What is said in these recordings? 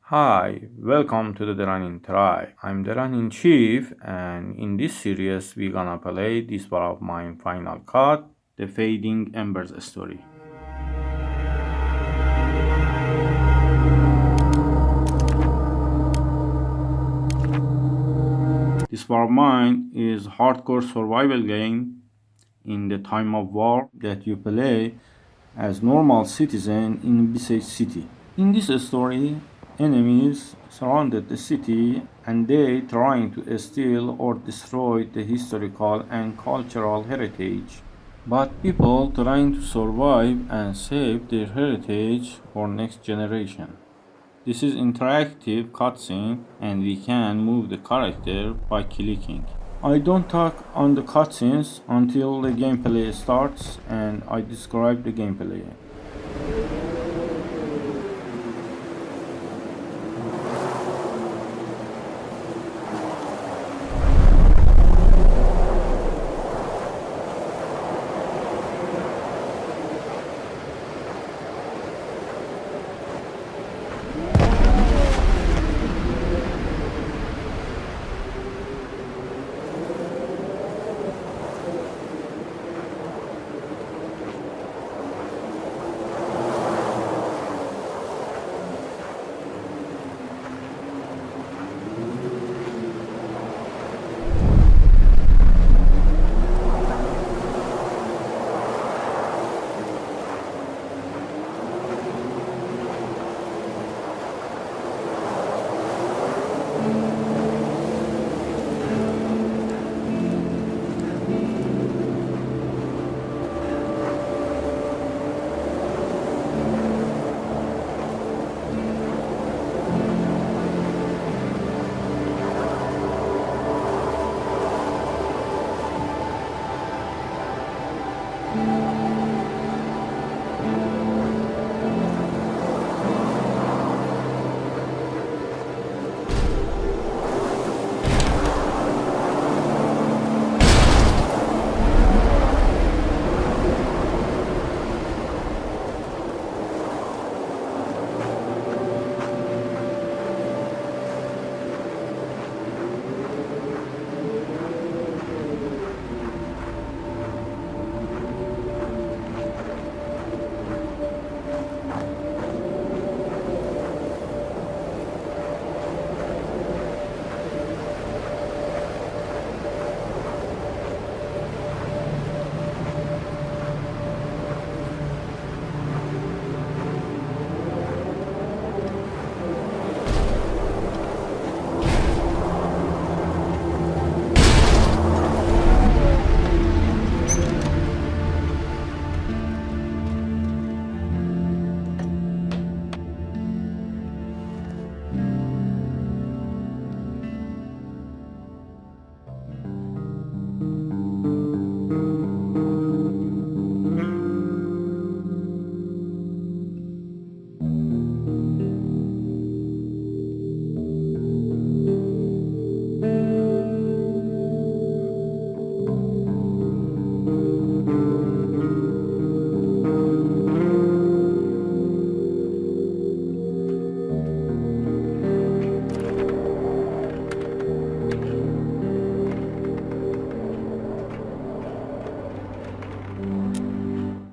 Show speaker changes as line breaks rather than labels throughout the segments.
Hi, welcome to the Deranin Try. I'm Deranin Chief, and in this series, we're gonna play this one of my final cut, the Fading Embers story. This war of mine is hardcore survival game in the time of war that you play as normal citizen in besieged city. In this story, enemies surrounded the city and they trying to steal or destroy the historical and cultural heritage. But people trying to survive and save their heritage for next generation. This is interactive cutscene and we can move the character by clicking. I don't talk on the cutscenes until the gameplay starts and I describe the gameplay.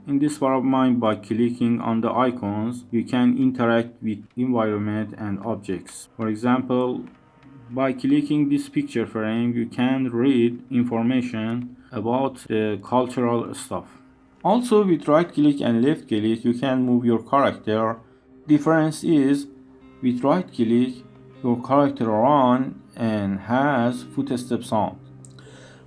In this war of mine, by clicking on the icons, you can interact with environment and objects. For example, by clicking this picture frame, you can read information about the cultural stuff. Also, with right click and left click, you can move your character. Difference is, with right click, your character run and has footstep sound.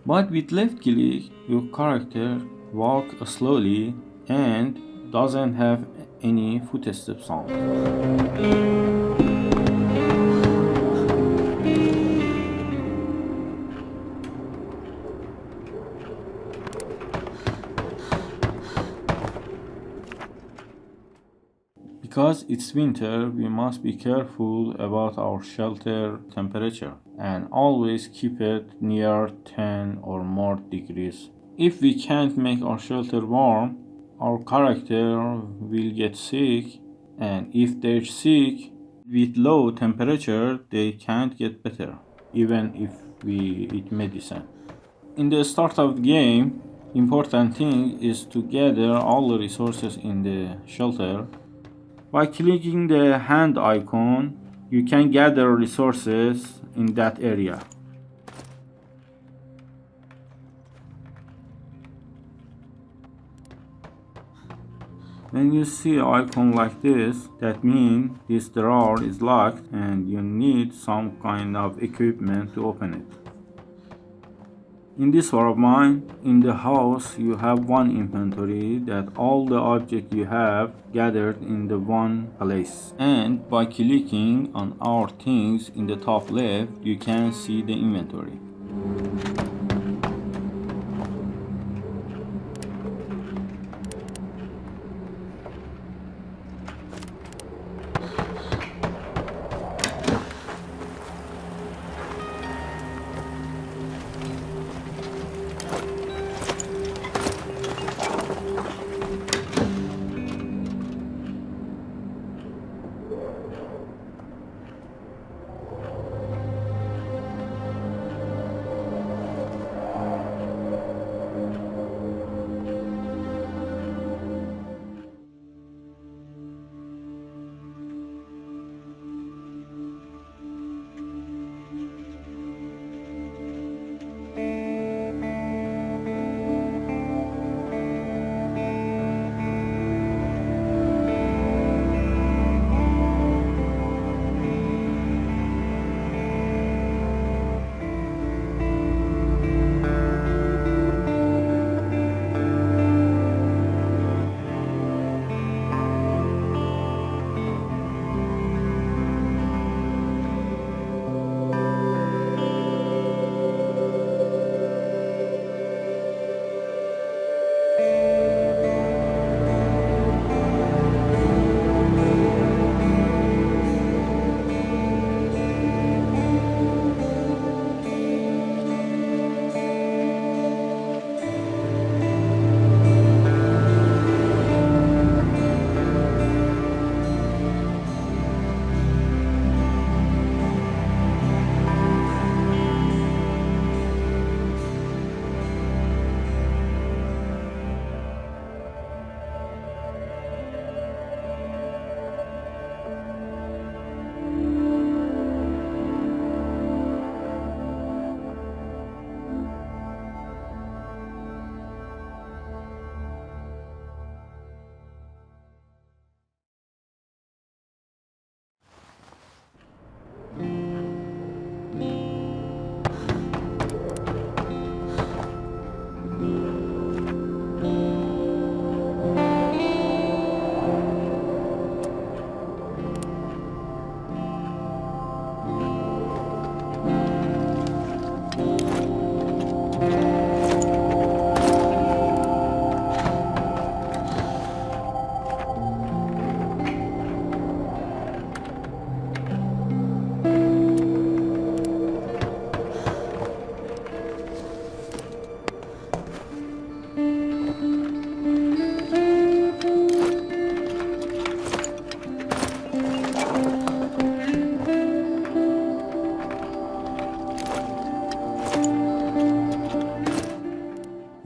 But with left click, your character walk slowly and doesn't have any footstep sound. Because it's winter, we must be careful about our shelter temperature and always keep it near 10 or more degrees. If we can't make our shelter warm, our character will get sick, and if they're sick, With low temperature, they can't get better, even if we eat medicine. In the start of the game, important thing is to gather all the resources in the shelter. By clicking the hand icon, you can gather resources in that area. When you see an icon like this, that means this drawer is locked and you need some kind of equipment to open it. In this war of mine, in the house you have one inventory that all the objects you have gathered in the one place. And by clicking on our things in the top left, you can see the inventory.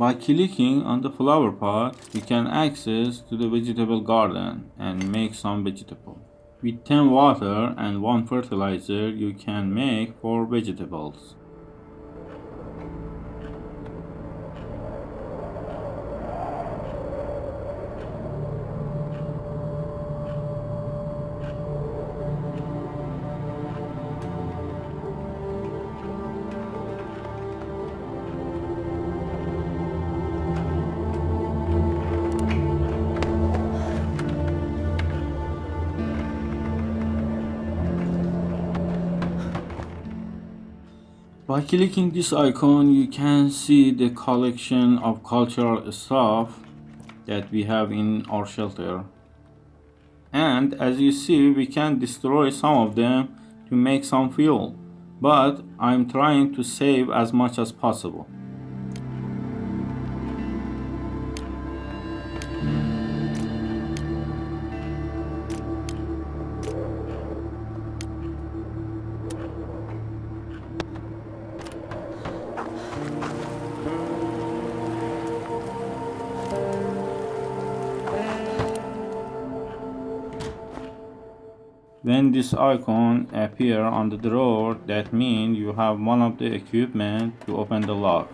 By clicking on the flower pot, you can access to the vegetable garden and make some vegetable. With 10 water and 1 fertilizer, you can make 4 vegetables. By clicking this icon, you can see the collection of cultural stuff that we have in our shelter. And as you see, we can destroy some of them to make some fuel. But I'm trying to save as much as possible. When this icon appears on the drawer, that means you have one of the equipment to open the lock.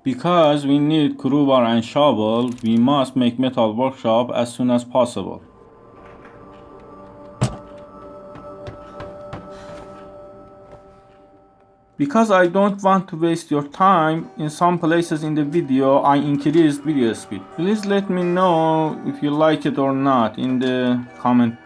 Because we need crowbar and shovel, we must make metal workshop as soon as possible. Because I don't want to waste your time, in some places in the video I increased video speed. Please let me know if you like it or not in the comment.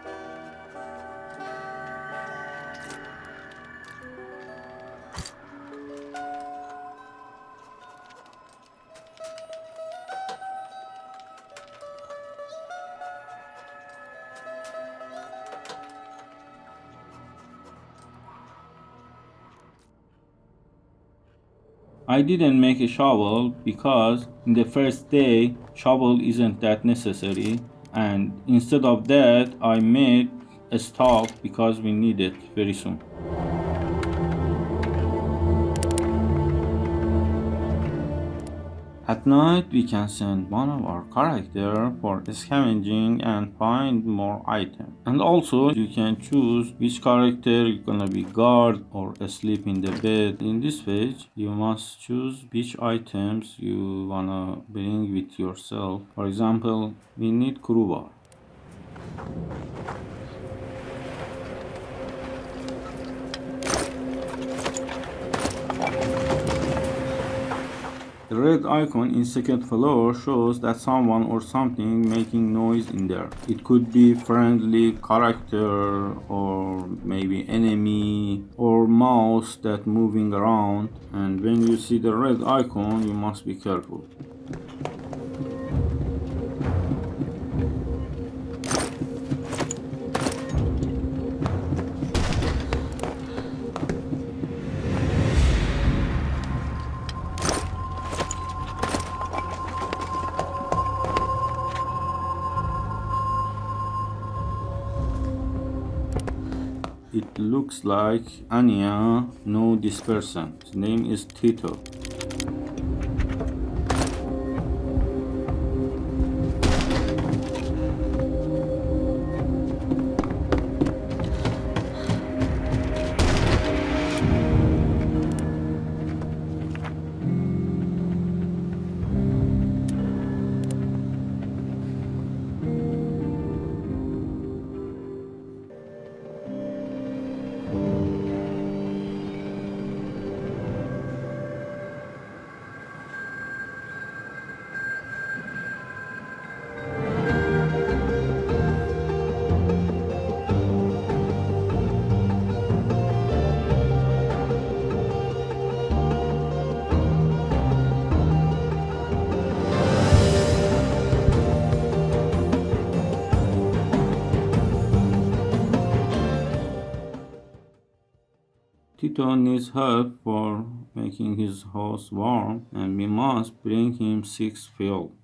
I didn't make a shovel because in the first day shovel isn't that necessary, and instead of that I made a stove because we need it very soon. At night we can send one of our character for scavenging and find more items. And also you can choose which character you're gonna be guard or asleep in the bed. In this page you must choose which items you wanna bring with yourself. For example, we need crowbar. The red icon in second floor shows that someone or something making noise in there. It could be friendly character or maybe enemy or mouse that moving around, and when you see the red icon you must be careful. It looks like Anya know this person. His name is Tito. Tito needs help for making his house warm, and we must bring him 6 fuel.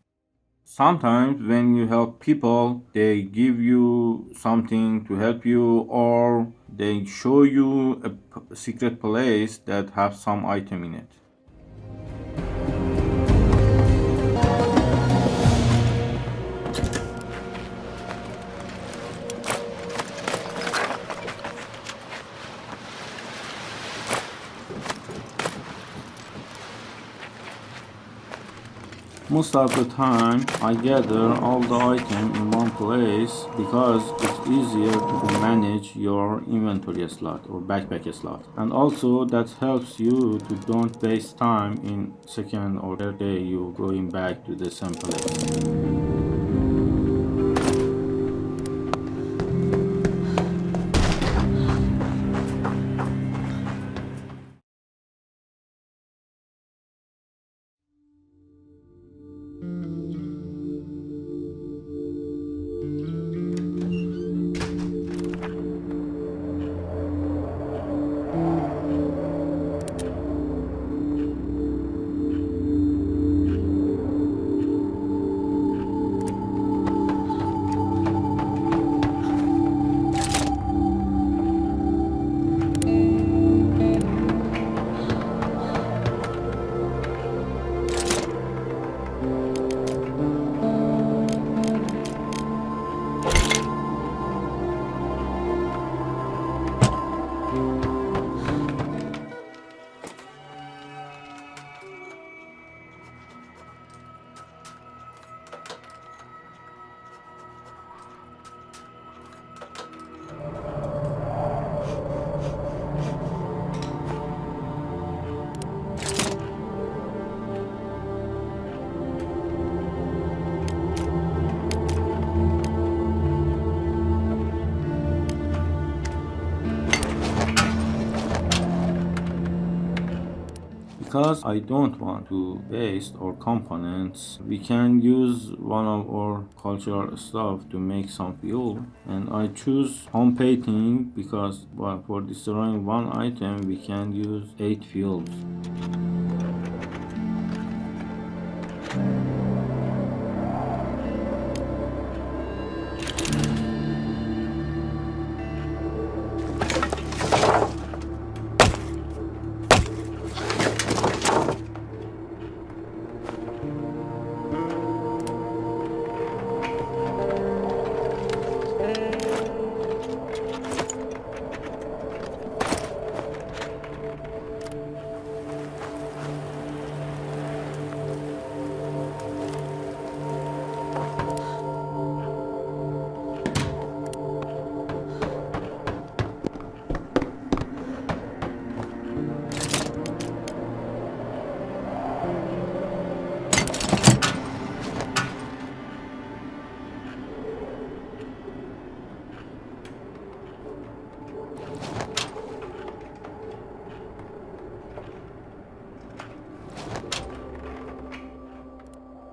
Sometimes when you help people, they give you something to help you, or they show you a secret place that has some item in it. Most of the time I gather all the items in one place because it's easier to manage your inventory slot or backpack slot, and also that helps you to don't waste time in second or third day you going back to the same place. Because I don't want to waste our components, we can use one of our cultural stuff to make some fuel. And I choose home painting because, well, for destroying one item we can use 8 fuels.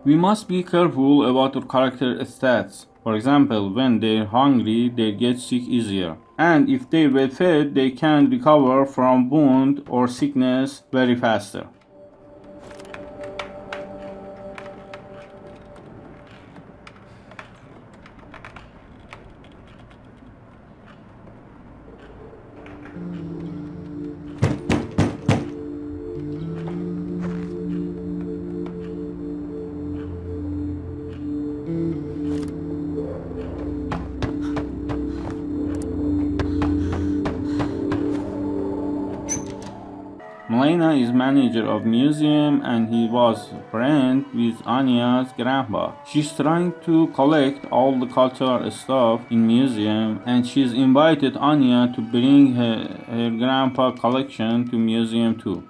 We must be careful about our character stats. For example, when they're hungry, they get sick easier. And if they well fed, they can recover from wound or sickness very faster. Malena is manager of museum and he was friend with Anya's grandpa. She's trying to collect all the cultural stuff in museum and she's invited Anya to bring her grandpa collection to museum too.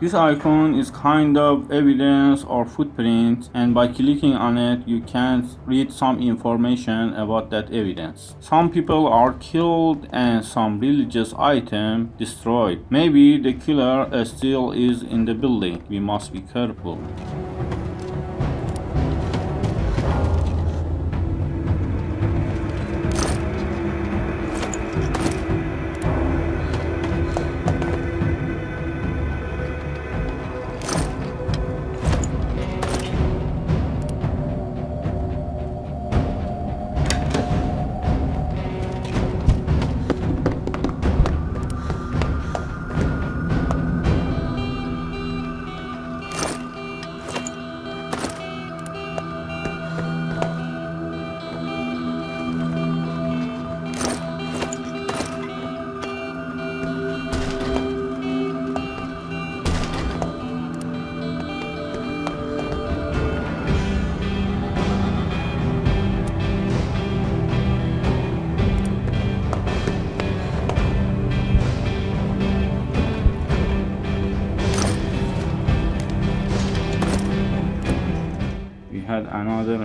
This icon is kind of evidence or footprint, and by clicking on it you can read some information about that evidence. Some people are killed and some religious item destroyed. Maybe the killer still is in the building. We must be careful.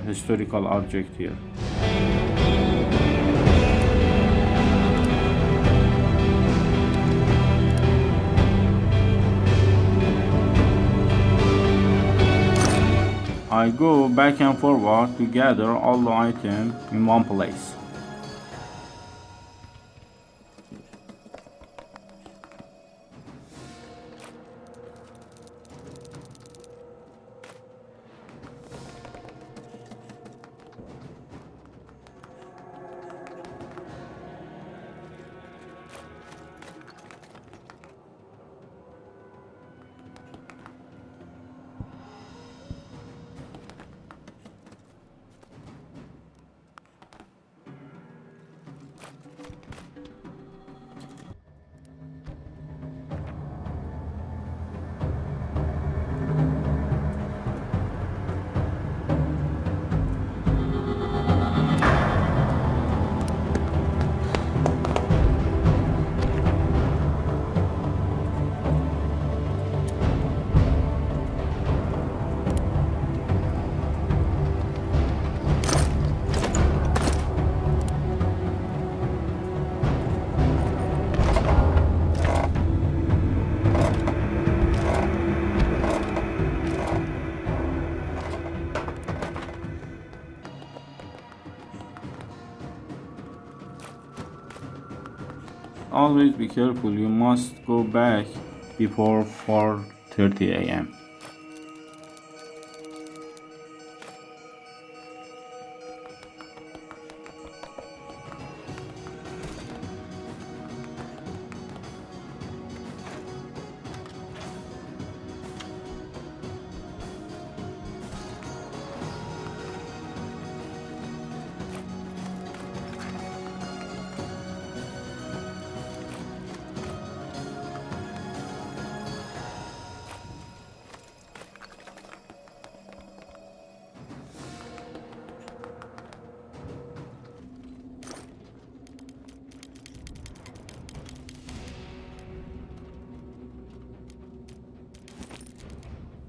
historical object here. I go back and forward to gather all the items in one place. Always be careful, you must go back before 4:30 a.m.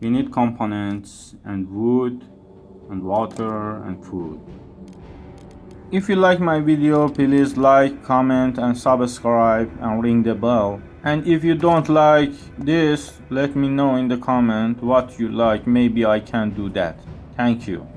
We need components and wood and water and food. If you like my video, please like, comment and subscribe and ring the bell. And if you don't like this, let me know in the comment what you like. Maybe I can do that. Thank you.